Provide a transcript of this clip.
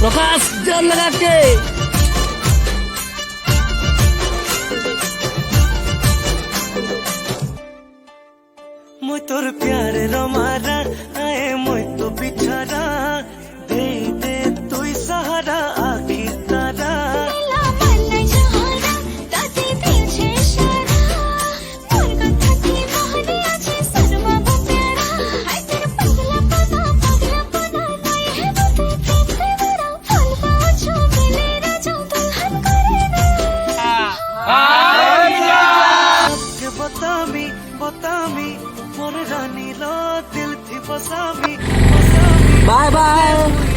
प्रकाश जान लगा के মই তোর প্যারে রমারা আয়ে মই তো বিছারা দে দে তুই সাহারা আখি তারা बतामी बतामी मोर रानी लो दिल थी बसामी बाय बाय।